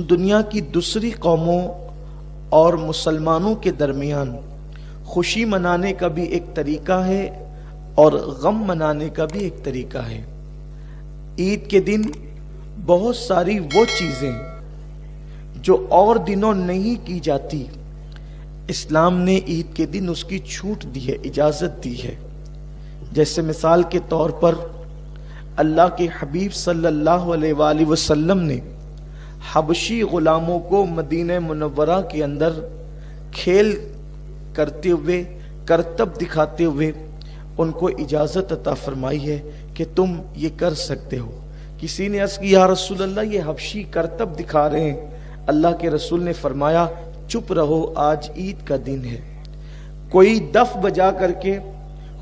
دنیا کی دوسری قوموں اور مسلمانوں کے درمیان خوشی منانے کا بھی ایک طریقہ ہے اور غم منانے کا بھی ایک طریقہ ہے۔ عید کے دن بہت ساری وہ چیزیں جو اور دنوں نہیں کی جاتی، اسلام نے عید کے دن اس کی چھوٹ دی ہے، اجازت دی ہے۔ جیسے مثال کے طور پر اللہ کے حبیب صلی اللہ علیہ وآلہ وسلم نے حبشی غلاموں کو مدینہ منورہ کے اندر کھیل کرتے ہوئے، کرتب دکھاتے ہوئے ان کو اجازت عطا فرمائی ہے کہ تم یہ کر سکتے ہو۔ کسی نے عرض کی یا رسول اللہ یہ حبشی کرتب دکھا رہے ہیں، اللہ کے رسول نے فرمایا چپ رہو، آج عید کا دن ہے۔ کوئی دف بجا کر کے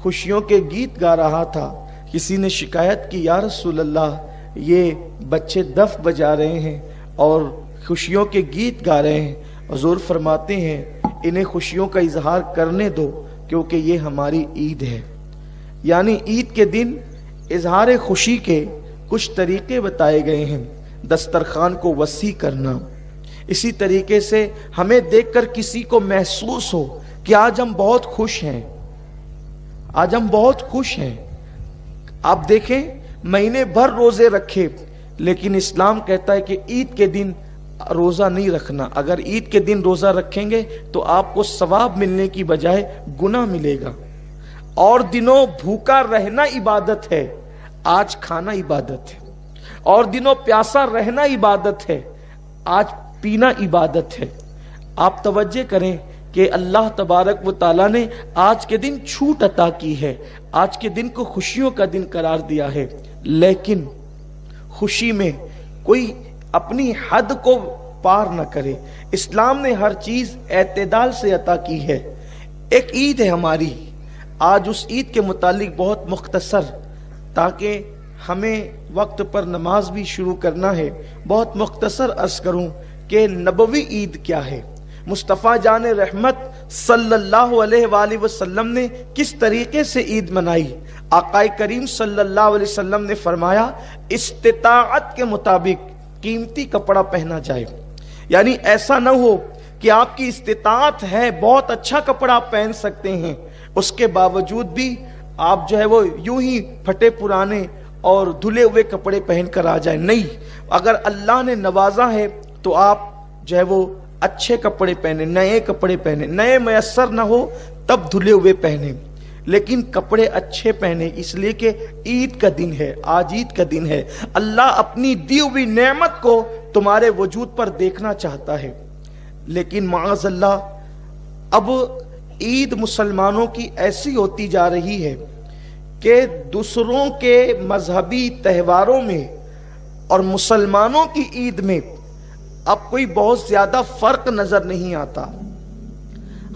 خوشیوں کے گیت گا رہا تھا، کسی نے شکایت کی یا رسول اللہ یہ بچے دف بجا رہے ہیں اور خوشیوں کے گیت گا رہے ہیں۔ حضور فرماتے ہیں انہیں خوشیوں کا اظہار کرنے دو کیونکہ یہ ہماری عید ہے۔ یعنی عید کے دن اظہار خوشی کے کچھ طریقے بتائے گئے ہیں۔ دسترخوان کو وسیع کرنا، اسی طریقے سے ہمیں دیکھ کر کسی کو محسوس ہو کہ آج ہم بہت خوش ہیں، آج ہم بہت خوش ہیں۔ آپ دیکھیں مہینے بھر روزے رکھے، لیکن اسلام کہتا ہے کہ عید کے دن روزہ نہیں رکھنا۔ اگر عید کے دن روزہ رکھیں گے تو آپ کو ثواب ملنے کی بجائے گناہ ملے گا۔ اور دنوں بھوکا رہنا عبادت ہے، آج کھانا عبادت ہے۔ اور دنوں پیاسا رہنا عبادت ہے، آج پینا عبادت ہے۔ آپ توجہ کریں کہ اللہ تبارک و تعالیٰ نے آج کے دن چھوٹ عطا کی ہے، آج کے دن کو خوشیوں کا دن قرار دیا ہے، لیکن خوشی میں کوئی اپنی حد کو پار نہ کرے۔ اسلام نے ہر چیز اعتدال سے عطا کی ہے۔ ایک عید ہے ہماری، آج اس عید کے متعلق بہت مختصر، تاکہ ہمیں وقت پر نماز بھی شروع کرنا ہے، بہت مختصر عرض کروں کہ نبوی عید کیا ہے، مصطفیٰ جان رحمت صلی اللہ علیہ وآلہ وسلم نے کس طریقے سے عید منائی۔ آقا کریم صلی اللہ علیہ وسلم نے فرمایا استطاعت کے مطابق قیمتی کپڑا پہنا جائے، یعنی ایسا نہ ہو کہ آپ کی استطاعت ہے، بہت اچھا کپڑا آپ پہن سکتے ہیں، اس کے باوجود بھی آپ جو ہے وہ یوں ہی پھٹے پرانے اور دھلے ہوئے کپڑے پہن کر آ جائیں۔ نہیں، اگر اللہ نے نوازا ہے تو آپ جو ہے وہ اچھے کپڑے پہنے، نئے کپڑے پہنے، نئے میسر نہ ہو تب دھلے ہوئے پہنے، لیکن کپڑے اچھے پہنے، اس لیے کہ عید کا دن ہے، آج عید کا دن ہے۔ اللہ اپنی دی ہوئی نعمت کو تمہارے وجود پر دیکھنا چاہتا ہے، لیکن معاذ اللہ اب عید مسلمانوں کی ایسی ہوتی جا رہی ہے کہ دوسروں کے مذہبی تہواروں میں اور مسلمانوں کی عید میں اب کوئی بہت زیادہ فرق نظر نہیں آتا۔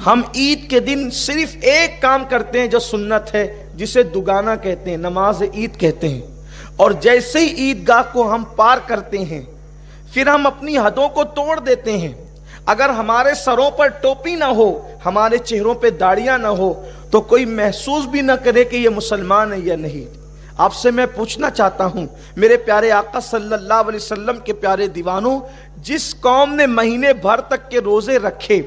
ہم عید کے دن صرف ایک کام کرتے ہیں جو سنت ہے، جسے دگانہ کہتے ہیں، نماز عید کہتے ہیں، اور جیسے ہی عیدگاہ کو ہم پار کرتے ہیں پھر ہم اپنی حدوں کو توڑ دیتے ہیں۔ اگر ہمارے سروں پر ٹوپی نہ ہو، ہمارے چہروں پہ داڑیاں نہ ہو، تو کوئی محسوس بھی نہ کرے کہ یہ مسلمان ہے یا نہیں۔ آپ سے میں پوچھنا چاہتا ہوں میرے پیارے آقا صلی اللہ علیہ وسلم کے پیارے دیوانوں، جس قوم نے مہینے بھر تک کے روزے رکھے،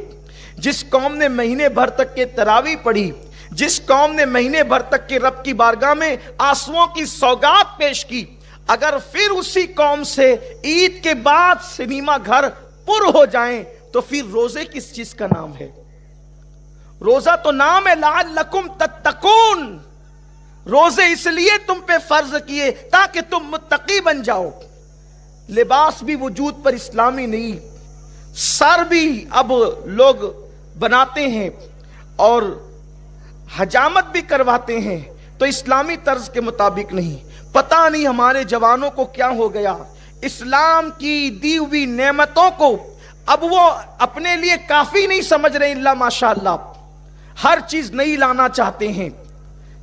جس قوم نے مہینے بھر تک کے تراویح پڑھی، جس قوم نے مہینے بھر تک کے رب کی بارگاہ میں آنسوؤں کی سوگات پیش کی، اگر پھر اسی قوم سے عید کے بعد سنیما گھر پر ہو جائیں تو پھر روزے کس چیز کا نام ہے؟ روزہ تو نام ہے لعلکم تتقون، روزے اس لیے تم پہ فرض کیے تاکہ تم متقی بن جاؤ۔ لباس بھی وجود پر اسلامی نہیں، سر بھی اب لوگ بناتے ہیں اور حجامت بھی کرواتے ہیں، تو اسلامی طرز کے مطابق نہیں۔ پتہ نہیں ہمارے جوانوں کو کیا ہو گیا، اسلام کی دی ہوئی نعمتوں کو اب وہ اپنے لیے کافی نہیں سمجھ رہے، اللہ ماشاءاللہ ہر چیز نہیں لانا چاہتے ہیں۔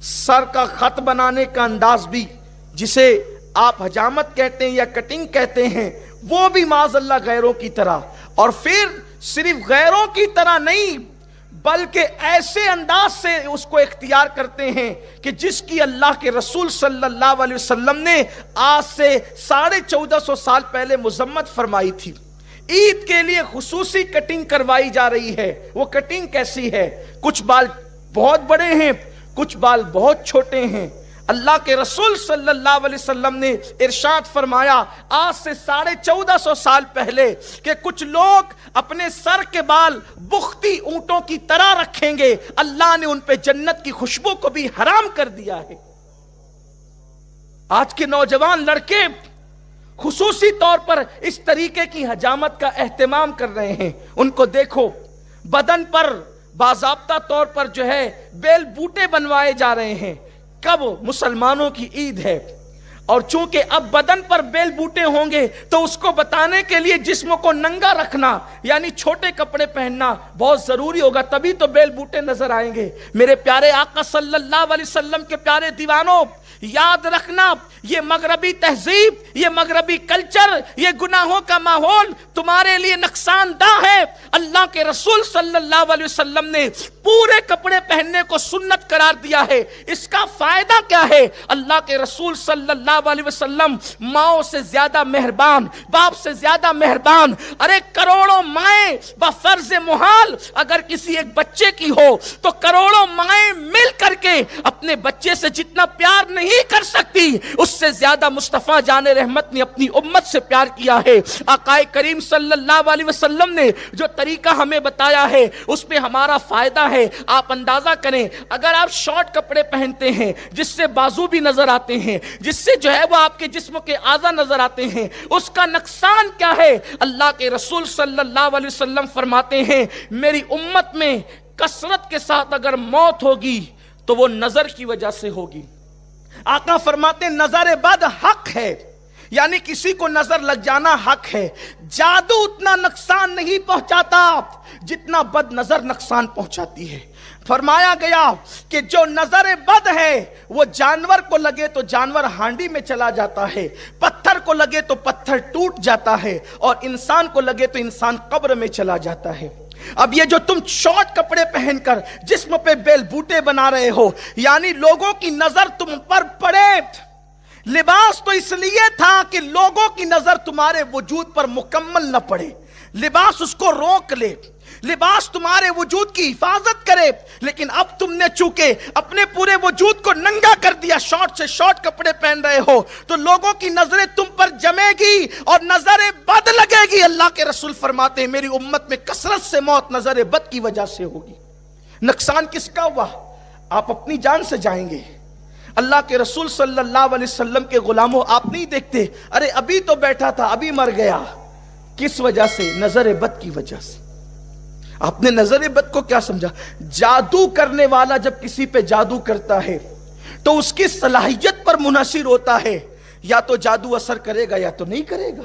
سر کا خط بنانے کا انداز بھی، جسے آپ حجامت کہتے ہیں یا کٹنگ کہتے ہیں، وہ بھی معاذ اللہ غیروں کی طرح، اور پھر صرف غیروں کی طرح نہیں بلکہ ایسے انداز سے اس کو اختیار کرتے ہیں کہ جس کی اللہ کے رسول صلی اللہ علیہ وسلم نے آج سے 1450 سال پہلے مذمت فرمائی تھی۔ عید کے لیے خصوصی کٹنگ کروائی جا رہی ہے. وہ کٹنگ کیسی ہے؟ کچھ بال بہت بڑے ہیں، کچھ بال بہت چھوٹے ہیں. اللہ کے رسول صلی اللہ علیہ وسلم نے ارشاد فرمایا آج سے 1450 سال پہلے کہ کچھ لوگ اپنے سر کے بال بختی اونٹوں کی طرح رکھیں گے، اللہ نے ان پہ جنت کی خوشبو کو بھی حرام کر دیا ہے. آج کے نوجوان لڑکے خصوصی طور پر اس طریقے کی حجامت کا اہتمام کر رہے ہیں. ان کو دیکھو، بدن پر باضابطہ طور پر جو ہے بیل بوٹے بنوائے جا رہے ہیں. کب؟ مسلمانوں کی عید ہے، اور چونکہ اب بدن پر بیل بوٹے ہوں گے تو اس کو بتانے کے لیے جسم کو ننگا رکھنا یعنی چھوٹے کپڑے پہننا بہت ضروری ہوگا، تبھی تو بیل بوٹے نظر آئیں گے. میرے پیارے آقا صلی اللہ علیہ وسلم کے پیارے دیوانوں، یاد رکھنا یہ مغربی تہذیب، یہ مغربی کلچر، یہ گناہوں کا ماحول تمہارے لیے نقصان دہ ہے. اللہ کے رسول صلی اللہ علیہ وسلم نے پورے کپڑے پہننے کو سنت قرار دیا ہے. اس کا فائدہ کیا ہے؟ اللہ کے رسول صلی اللہ علیہ وسلم ماؤں سے زیادہ مہربان، باپ سے زیادہ مہربان. ارے کروڑوں مائیں بفرض محال اگر کسی ایک بچے کی ہو تو کروڑوں مائیں مل کر کے اپنے بچے سے جتنا پیار نہیں کر سکتی اس سے زیادہ مصطفیٰ جان رحمت نے اپنی امت سے پیار کیا ہے. آقا کریم صلی اللہ علیہ وسلم نے جو طریقہ ہمیں بتایا ہے اس پہ ہمارا فائدہ ہے. آپ اندازہ کریں، اگر آپ شارٹ کپڑے پہنتے ہیں جس سے بازو بھی نظر آتے ہیں، جس سے جو ہے وہ آپ کے جسم کے اعضاء نظر آتے ہیں، اس کا نقصان کیا ہے؟ اللہ کے رسول صلی اللہ علیہ وسلم فرماتے ہیں میری امت میں کثرت کے ساتھ اگر موت ہوگی تو وہ نظر کی وجہ سے ہوگی. آقا فرماتے نظر بد حق ہے، یعنی کسی کو نظر لگ جانا حق ہے. جادو اتنا نقصان نہیں پہنچاتا جتنا بد نظر نقصان پہنچاتی ہے. فرمایا گیا کہ جو نظر بد ہے وہ جانور کو لگے تو جانور ہانڈی میں چلا جاتا ہے، پتھر کو لگے تو پتھر ٹوٹ جاتا ہے، اور انسان کو لگے تو انسان قبر میں چلا جاتا ہے. اب یہ جو تم شارٹ کپڑے پہن کر جسم پہ بیل بوٹے بنا رہے ہو، یعنی لوگوں کی نظر تم پر پڑے. لباس تو اس لیے تھا کہ لوگوں کی نظر تمہارے وجود پر مکمل نہ پڑے، لباس اس کو روک لے، لباس تمہارے وجود کی حفاظت کرے. لیکن اب تم نے چونکہ اپنے پورے وجود کو ننگا کر دیا، شارٹ سے شارٹ کپڑے پہن رہے ہو، تو لوگوں کی نظریں تم پر جمے گی اور نظر بد لگے گی. اللہ کے رسول فرماتے ہیں میری امت میں کثرت سے موت نظر بد کی وجہ سے ہوگی. نقصان کس کا ہوا؟ آپ اپنی جان سے جائیں گے. اللہ کے رسول صلی اللہ علیہ وسلم کے غلاموں، آپ نہیں دیکھتے ارے ابھی تو بیٹھا تھا ابھی مر گیا. کس وجہ سے؟ نظر بد کی وجہ سے. آپ نے نظر بد کو کیا سمجھا؟ جادو کرنے والا جب کسی پہ جادو کرتا ہے تو اس کی صلاحیت پر منحصر ہوتا ہے، یا تو جادو اثر کرے گا یا تو نہیں کرے گا.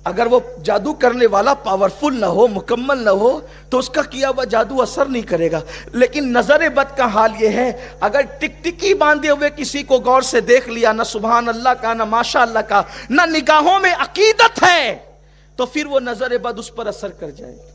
اگر وہ جادو کرنے والا پاورفل نہ ہو، مکمل نہ ہو، تو اس کا کیا ہوا جادو اثر نہیں کرے گا. لیکن نظر بد کا حال یہ ہے اگر ٹکٹکی باندھے ہوئے کسی کو غور سے دیکھ لیا، نہ سبحان اللہ کا، نہ ماشاء اللہ کا، نہ نگاہوں میں عقیدت ہے، تو پھر وہ نظر بد اس پر اثر کر جائے گی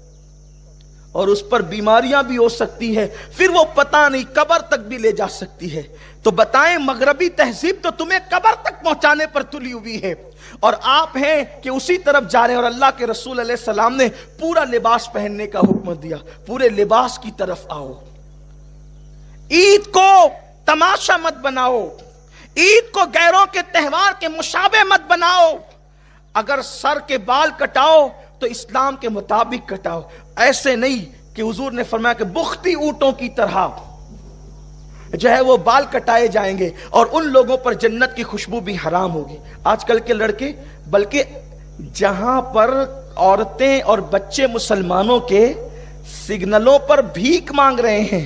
اور اس پر بیماریاں بھی ہو سکتی ہے، پھر وہ پتہ نہیں قبر تک بھی لے جا سکتی ہے. تو بتائیں مغربی تہذیب تو تمہیں قبر تک پہنچانے پر تلی ہوئی ہے، اور آپ ہیں کہ اسی طرف جا رہے ہیں. اور اللہ کے رسول علیہ السلام نے پورا لباس پہننے کا حکم دیا، پورے لباس کی طرف آؤ. عید کو تماشا مت بناؤ، عید کو غیروں کے تہوار کے مشابہ مت بناؤ. اگر سر کے بال کٹاؤ تو اسلام کے مطابق کٹاؤ، ایسے نہیں کہ حضور نے فرمایا کہ بختی اونٹوں کی طرح جو ہے وہ بال کٹائے جائیں گے اور ان لوگوں پر جنت کی خوشبو بھی حرام ہوگی. آج کل کے لڑکے، بلکہ جہاں پر عورتیں اور بچے مسلمانوں کے سگنلوں پر بھیک مانگ رہے ہیں،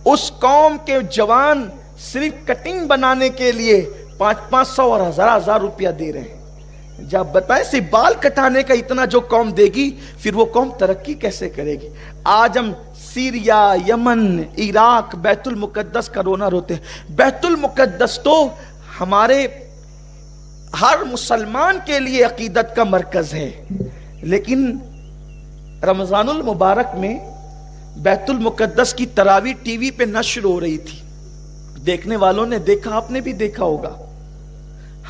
اس قوم کے جوان صرف کٹنگ بنانے کے لیے 500 اور 1000 روپیہ دے رہے ہیں. جب بتائیں صرف بال کٹانے کا اتنا جو قوم دے گی، پھر وہ قوم ترقی کیسے کرے گی؟ آج ہم سیریا، یمن، عراق، بیت المقدس کا رونا روتے ہیں. بیت المقدس تو ہمارے ہر مسلمان کے لیے عقیدت کا مرکز ہے، لیکن رمضان المبارک میں بیت المقدس کی تراویح ٹی وی پہ نشر ہو رہی تھی. دیکھنے والوں نے دیکھا، آپ نے بھی دیکھا ہوگا،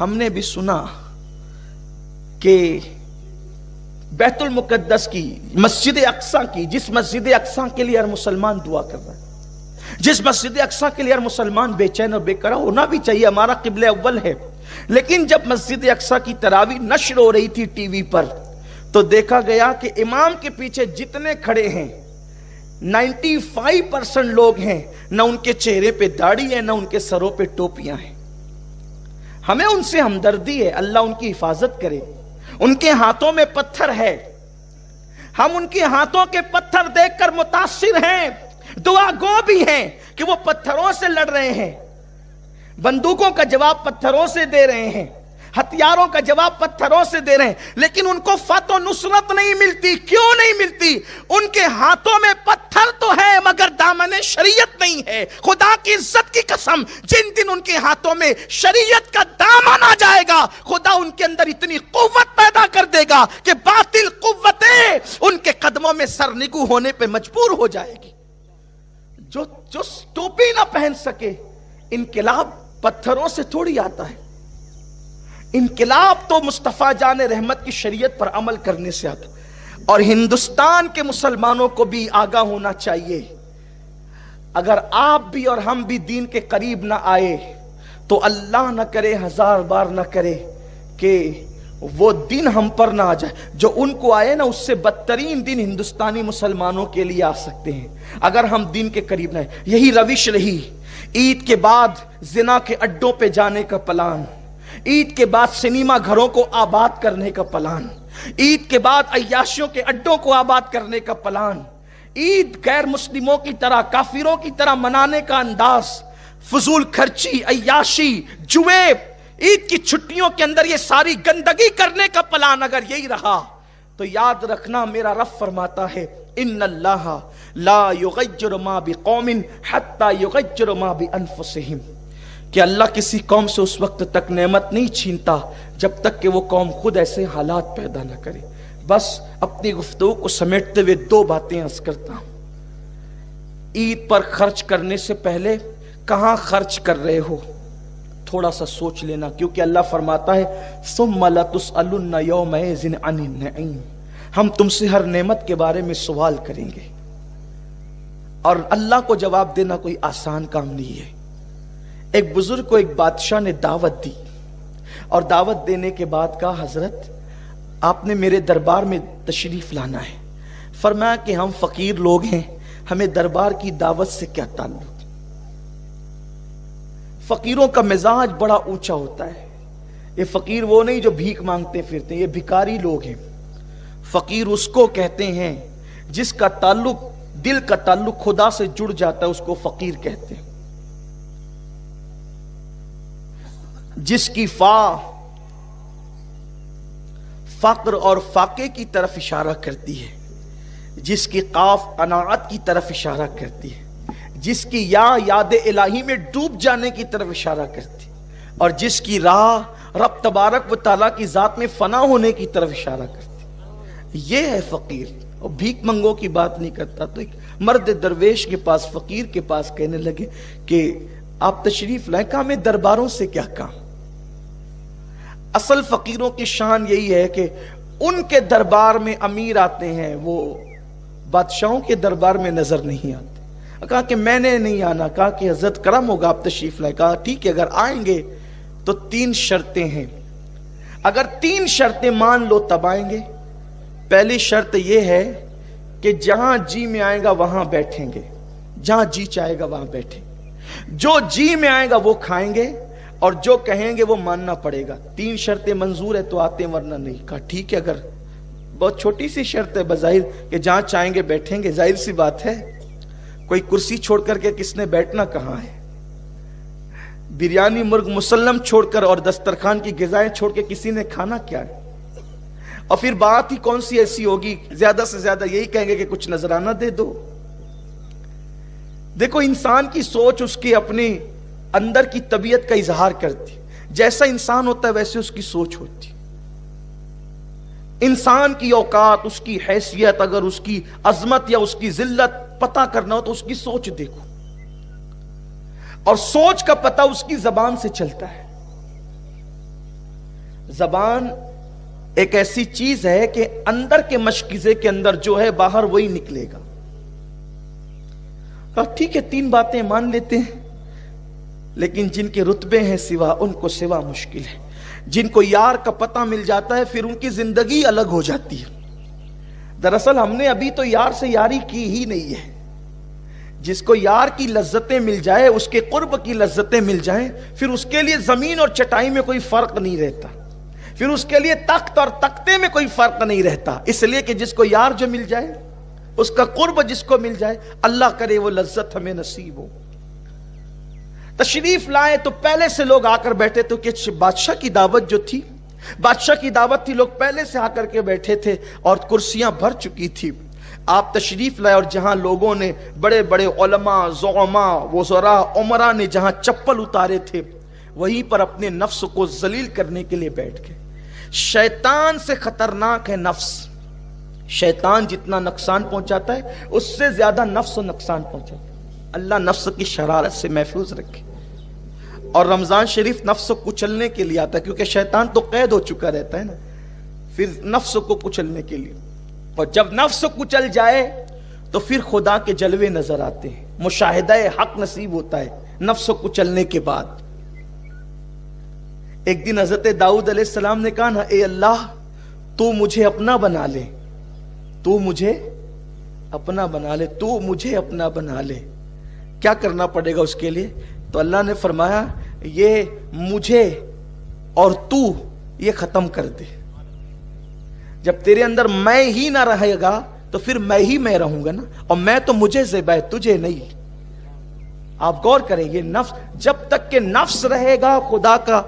ہم نے بھی سنا کہ بیت المقدس کی، مسجد اقصیٰ کی، جس مسجد اقصیٰ کے لیے ہر مسلمان دعا کر رہا ہے، جس مسجد اقصیٰ کے لیے ہر مسلمان بے چین اور بے قرار ہونا بھی چاہیے، ہمارا قبلہ اول ہے. لیکن جب مسجد اقصیٰ کی تراویح نشر ہو رہی تھی ٹی وی پر، تو دیکھا گیا کہ امام کے پیچھے جتنے کھڑے ہیں 95% لوگ ہیں، نہ ان کے چہرے پہ داڑھی ہے، نہ ان کے سروں پہ ٹوپیاں ہیں. ہمیں ان سے ہمدردی ہے، اللہ ان کی حفاظت کرے. ان کے ہاتھوں میں پتھر ہے، ہم ان کے ہاتھوں کے پتھر دیکھ کر متاثر ہیں، دعا گو بھی ہیں کہ وہ پتھروں سے لڑ رہے ہیں، بندوقوں کا جواب پتھروں سے دے رہے ہیں، ہتھیاروں کا جواب پتھروں سے دے رہے ہیں، لیکن ان کو فتح و نصرت نہیں ملتی. کیوں نہیں ملتی؟ ان کے ہاتھوں میں پتھر تو ہے مگر دامن شریعت نہیں ہے. خدا کی عزت کی قسم، جن دن ان کے ہاتھوں میں شریعت کا دامن آ جائے گا، خدا ان کے اندر اتنی قوت پیدا کر دے گا کہ باطل قوتیں ان کے قدموں میں سرنگو ہونے پہ مجبور ہو جائے گی. جو ٹوپی نہ پہن سکے، انقلاب پتھروں سے تھوڑی آتا ہے. انقلاب تو مصطفیٰ جان رحمت کی شریعت پر عمل کرنے سے آتا. اور ہندوستان کے مسلمانوں کو بھی آگاہ ہونا چاہیے، اگر آپ بھی اور ہم بھی دین کے قریب نہ آئے تو اللہ نہ کرے، ہزار بار نہ کرے کہ وہ دن ہم پر نہ آ جائے. جو ان کو آئے نا، اس سے بدترین دن ہندوستانی مسلمانوں کے لیے آ سکتے ہیں اگر ہم دین کے قریب نہ آئے. یہی روش رہی. عید کے بعد زنا کے اڈوں پہ جانے کا پلان، عید کے بعد سنیما گھروں کو آباد کرنے کا پلان، عید کے بعد عیاشیوں کے اڈوں کو آباد کرنے کا پلان، عید غیر مسلموں کی طرح، کافروں کی طرح منانے کا انداز، فضول خرچی، عیاشی، جوے، عید کی چھٹیوں کے اندر یہ ساری گندگی کرنے کا پلان اگر یہی رہا تو یاد رکھنا، میرا رب فرماتا ہے ان اللہ لا یغیر ما بقوم حتی یغیر ما بانفسہم، کہ اللہ کسی قوم سے اس وقت تک نعمت نہیں چھینتا جب تک کہ وہ قوم خود ایسے حالات پیدا نہ کرے. بس اپنی گفتگو کو سمیٹتے ہوئے دو باتیں عرض کرتا ہوں. عید پر خرچ کرنے سے پہلے کہاں خرچ کر رہے ہو تھوڑا سا سوچ لینا، کیونکہ اللہ فرماتا ہے ثم لتسألن یومئذ عن النعیم، ہم تم سے ہر نعمت کے بارے میں سوال کریں گے. اور اللہ کو جواب دینا کوئی آسان کام نہیں ہے. ایک بزرگ کو ایک بادشاہ نے دعوت دی، اور دعوت دینے کے بعد کہا حضرت آپ نے میرے دربار میں تشریف لانا ہے. فرمایا کہ ہم فقیر لوگ ہیں، ہمیں دربار کی دعوت سے کیا تعلق. فقیروں کا مزاج بڑا اونچا ہوتا ہے. یہ فقیر وہ نہیں جو بھیک مانگتے پھرتے ہیں، یہ بھکاری لوگ ہیں. فقیر اس کو کہتے ہیں جس کا تعلق، دل کا تعلق خدا سے جڑ جاتا ہے، اس کو فقیر کہتے ہیں. جس کی فا فقر اور فاقے کی طرف اشارہ کرتی ہے، جس کی قاف قناعت کی طرف اشارہ کرتی ہے، جس کی یا یاد الہی میں ڈوب جانے کی طرف اشارہ کرتی ہے، اور جس کی راہ رب تبارک و تعالیٰ کی ذات میں فنا ہونے کی طرف اشارہ کرتی ہے، یہ ہے فقیر. اور بھیک منگوں کی بات نہیں کرتا. تو ایک مرد درویش کے پاس، فقیر کے پاس کہنے لگے کہ آپ تشریف لائیں. کہا میں درباروں سے کیا کام. اصل فقیروں کی شان یہی ہے کہ ان کے دربار میں امیر آتے ہیں، وہ بادشاہوں کے دربار میں نظر نہیں آتے. کہا کہ میں نے نہیں آنا. کہا کہ حضرت کرم ہوگا آپ تشریف لائیں. کہا ٹھیک ہے، اگر آئیں گے تو 3 شرطیں ہیں. اگر 3 شرطیں مان لو تب آئیں گے. پہلی شرط یہ ہے کہ جہاں جی میں آئے گا وہاں بیٹھیں گے، جہاں جی چاہے گا وہاں بیٹھیں. جو جی میں آئے گا وہ کھائیں گے، اور جو کہیں گے وہ ماننا پڑے گا. 3 شرطیں منظور ہے تو آتے ہیں، ورنہ نہیں. کہا ٹھیک ہے، اگر بہت چھوٹی سی شرط ہے بظاہر کہ جہاں چاہیں گے بیٹھیں گے، ظاہر سی بات ہے کوئی کرسی چھوڑ کر کے کس نے بیٹھنا کہاں ہے. بریانی مرغ مسلم چھوڑ کر اور دسترخوان کی غذائیں چھوڑ کے کسی نے کھانا کیا ہے. اور پھر بات ہی کون سی ایسی ہوگی، زیادہ سے زیادہ یہی کہیں گے کہ کچھ نذرانہ دے دو. دیکھو انسان کی سوچ اس کی اپنی اندر کی طبیعت کا اظہار کرتی. جیسا انسان ہوتا ہے ویسے اس کی سوچ ہوتی. انسان کی اوقات، اس کی حیثیت، اگر اس کی عظمت یا اس کی ذلت پتہ کرنا ہو تو اس کی سوچ دیکھو. اور سوچ کا پتہ اس کی زبان سے چلتا ہے. زبان ایک ایسی چیز ہے کہ اندر کے مشکیزے کے اندر جو ہے باہر وہی نکلے گا. کہا ٹھیک ہے 3 باتیں مان لیتے ہیں، لیکن جن کے رتبے ہیں سوا، ان کو سوا مشکل ہے. جن کو یار کا پتہ مل جاتا ہے پھر ان کی زندگی الگ ہو جاتی ہے. دراصل ہم نے ابھی تو یار سے یاری کی ہی نہیں ہے. جس کو یار کی لذتیں مل جائے، اس کے قرب کی لذتیں مل جائیں، پھر اس کے لیے زمین اور چٹائی میں کوئی فرق نہیں رہتا، پھر اس کے لیے تخت اور تختے میں کوئی فرق نہیں رہتا. اس لیے کہ جس کو یار جو مل جائے، اس کا قرب جس کو مل جائے، اللہ کرے وہ لذت ہمیں نصیب ہو. تشریف لائے تو پہلے سے لوگ آ کر بیٹھے تو کہ بادشاہ کی دعوت جو تھی، بادشاہ کی دعوت تھی، لوگ پہلے سے آ کر کے بیٹھے تھے اور کرسیاں بھر چکی تھی. آپ تشریف لائے اور جہاں لوگوں نے، بڑے بڑے علماء، زعماء، وزراء، عمراء نے جہاں چپل اتارے تھے، وہیں پر اپنے نفس کو ذلیل کرنے کے لیے بیٹھ گئے. شیطان سے خطرناک ہے نفس. شیطان جتنا نقصان پہنچاتا ہے اس سے زیادہ نفس و نقصان پہنچاتا ہے. اللہ نفس کی شرارت سے محفوظ رکھے. اور رمضان شریف نفس کو کچلنے کے لیے آتا ہے، کیونکہ شیطان تو قید ہو چکا رہتا ہے نا، پھر نفس کو کچلنے کے لیے. اور جب نفس کچل جائے تو پھر خدا کے جلوے نظر آتے ہیں، مشاہدہ حق نصیب ہوتا ہے نفس کو کچلنے کے بعد. ایک دن حضرت داؤد علیہ السلام نے کہا نا، اے اللہ تو مجھے اپنا بنا لے، تو مجھے اپنا بنا لے، تو مجھے اپنا بنا لے. کیا کرنا پڑے گا اس کے لیے؟ تو اللہ نے فرمایا یہ مجھے اور تو یہ ختم کر دے. جب تیرے اندر میں ہی نہ رہے گا تو پھر میں ہی میں رہوں گا نا، اور میں تو مجھے زیبا ہے، تجھے نہیں. آپ غور کریں، یہ نفس جب تک کہ نفس رہے گا خدا کا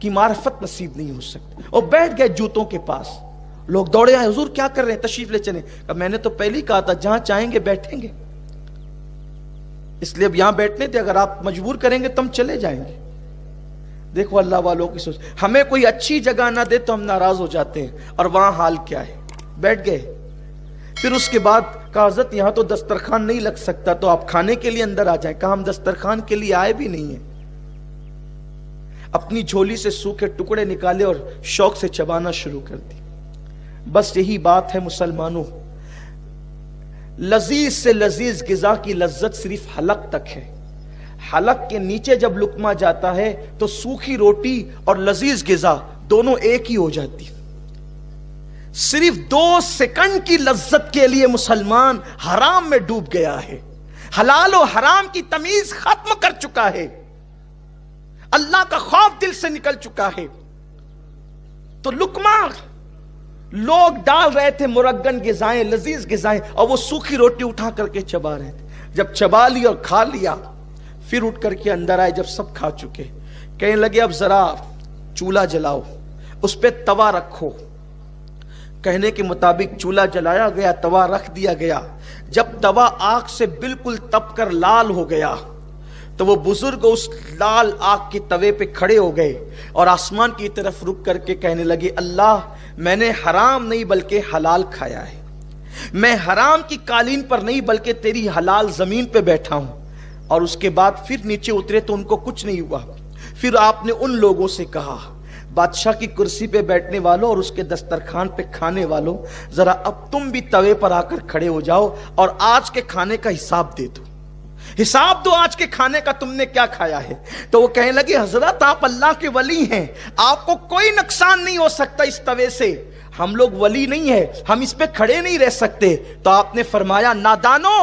کی معرفت نصیب نہیں ہو سکتی. اور بیٹھ گئے جوتوں کے پاس. لوگ دوڑے آئے، حضور کیا کر رہے ہیں؟ تشریف لے چلیں. میں نے تو پہلے ہی کہا تھا جہاں چاہیں گے بیٹھیں گے، اس لیے اب یہاں بیٹھنے تھے، اگر آپ مجبور کریں گے تو ہم چلے جائیں گے. دیکھو اللہ والوں کی سوچ. ہمیں کوئی اچھی جگہ نہ دے تو ہم ناراض ہو جاتے ہیں، اور وہاں حال کیا ہے. بیٹھ گئے. پھر اس کے بعد کہا حضرت یہاں تو دسترخوان نہیں لگ سکتا، تو آپ کھانے کے لیے اندر آ جائیں. کہا ہم دسترخوان کے لیے آئے بھی نہیں ہیں. اپنی جھولی سے سوکھے ٹکڑے نکالے اور شوق سے چبانا شروع کر دی. بس یہی بات ہے مسلمانوں، لذیذ سے لذیذ غذا کی لذت صرف حلق تک ہے. حلق کے نیچے جب لقمہ جاتا ہے تو سوکھی روٹی اور لذیذ غذا دونوں ایک ہی ہو جاتی. صرف 2 سیکنڈ کی لذت کے لیے مسلمان حرام میں ڈوب گیا ہے. حلال و حرام کی تمیز ختم کر چکا ہے. اللہ کا خوف دل سے نکل چکا ہے. تو لقمہ لوگ ڈال رہے تھے، مرگن غذائیں، لذیذ غذائیں، اور وہ سوکھی روٹی اٹھا کر کے چبا رہے تھے. جب چبا لیا اور کھا لیا پھر اٹھ کر کے اندر آئے. جب سب کھا چکے کہنے لگے اب ذرا چولہا جلاؤ، اس پہ توا رکھو. کہنے کے مطابق چولہا جلایا گیا، توا رکھ دیا گیا. جب توا آگ سے بالکل تپ کر لال ہو گیا تو وہ بزرگ اس لال آگ کے توے پہ کھڑے ہو گئے اور آسمان کی طرف رک کر کے کہنے لگے اللہ میں نے حرام نہیں بلکہ حلال کھایا ہے. میں حرام کی قالین پر نہیں بلکہ تیری حلال زمین پہ بیٹھا ہوں. اور اس کے بعد پھر نیچے اترے تو ان کو کچھ نہیں ہوا. پھر آپ نے ان لوگوں سے کہا بادشاہ کی کرسی پہ بیٹھنے والوں اور اس کے دسترخوان پہ کھانے والوں، ذرا اب تم بھی توے پر آ کر کھڑے ہو جاؤ اور آج کے کھانے کا حساب دے دو. حساب دو آج کے کھانے کا، تم نے کیا کھایا ہے. تو وہ کہنے لگے حضرت آپ اللہ کے ولی ہیں، آپ کو کوئی نقصان نہیں ہو سکتا اس توے سے. ہم لوگ ولی نہیں ہیں، ہم اس پہ کھڑے نہیں رہ سکتے. تو آپ نے فرمایا نادانو،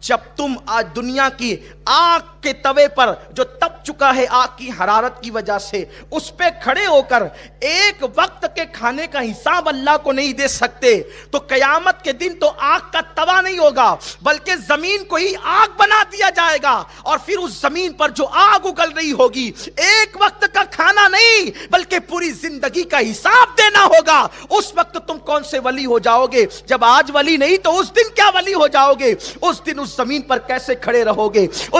جب تم آج دنیا کی آگ کے توے پر جو تپ چکا ہے آگ کی حرارت کی وجہ سے، اس پہ کھڑے ہو کر ایک وقت کے کھانے کا حساب اللہ کو نہیں دے سکتے تو قیامت کے دن تو آگ کا توا نہیں ہوگا بلکہ زمین کو ہی آگ بنا دیا جائے گا. اور پھر اس زمین پر جو آگ اگل رہی ہوگی ایک وقت کا کھانا نہیں بلکہ پوری زندگی کا حساب دینا ہوگا. اس وقت تم کون سے ولی ہو جاؤ گے؟ جب آج ولی نہیں تو اس دن کیا ولی ہو جاؤ گے؟ اس دن اس زمین پر کیسے کھڑے رہو گے؟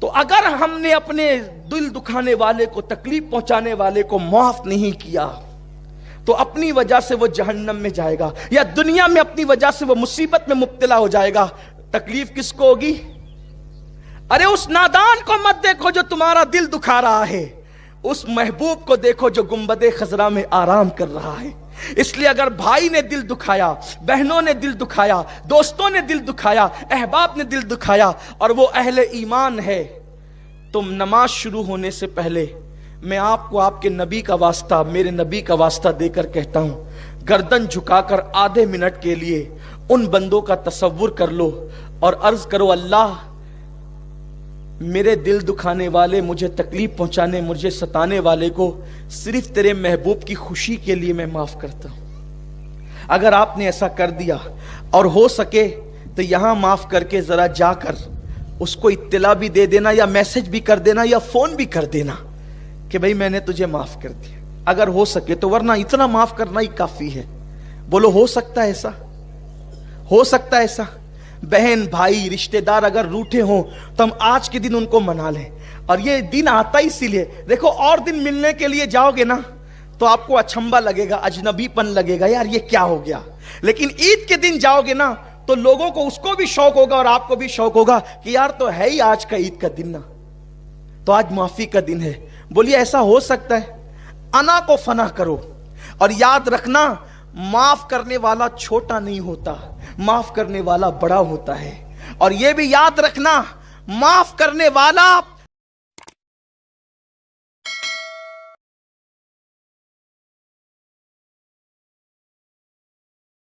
تو اگر ہم نے اپنے دل دکھانے والے کو، تکلیف پہنچانے والے کو معاف نہیں کیا تو اپنی وجہ سے وہ جہنم میں جائے گا، یا دنیا میں اپنی وجہ سے وہ مصیبت میں مبتلا ہو جائے گا۔ تکلیف کس کو ہوگی؟ ارے اس نادان کو مت دیکھو جو تمہارا دل دکھا رہا ہے، اس محبوب کو دیکھو جو گنبد خضرا میں آرام کر رہا ہے۔ اس لیے اگر بھائی نے دل دکھایا، بہنوں نے دل دکھایا، دوستوں نے دل دکھایا، احباب نے دل دکھایا اور وہ اہل ایمان ہے، تم نماز شروع ہونے سے پہلے میں آپ کو آپ کے نبی کا واسطہ، میرے نبی کا واسطہ دے کر کہتا ہوں، گردن جھکا کر آدھے منٹ کے لیے ان بندوں کا تصور کر لو اور عرض کرو، اللہ میرے دل دکھانے والے، مجھے تکلیف پہنچانے، مجھے ستانے والے کو صرف تیرے محبوب کی خوشی کے لیے میں معاف کرتا ہوں۔ اگر آپ نے ایسا کر دیا اور ہو سکے تو یہاں معاف کر کے ذرا جا کر اس کو اطلاع بھی دے دینا، یا میسج بھی کر دینا، یا فون بھی کر دینا کہ بھئی میں نے تجھے معاف کر دیا، اگر ہو سکے تو، ورنہ اتنا معاف کرنا ہی کافی ہے۔ بولو ہو سکتا ہے ایسا؟ ہو سکتا ہے ایسا؟ بہن بھائی رشتہ دار اگر روٹھے ہوں تو ہم آج کے دن ان کو منا لیں، اور یہ دن آتا ہی اسی لیے، دیکھو اور دن ملنے کے لیے جاؤ گے نا تو آپ کو اچھمبا لگے گا، اجنبی پن لگے گا، یار یہ کیا ہو گیا، لیکن عید کے دن جاؤ گے نا تو لوگوں کو، اس کو بھی شوق ہوگا اور آپ کو بھی شوق ہوگا کہ یار تو ہے ہی آج کا عید کا دن نا، تو آج معافی کا دن ہے۔ بولیے ایسا ہو سکتا ہے؟ انا کو فنا کرو، اور یاد رکھنا معاف کرنے والا چھوٹا نہیں ہوتا، معاف کرنے والا بڑا ہوتا ہے، اور یہ بھی یاد رکھنا معاف کرنے والا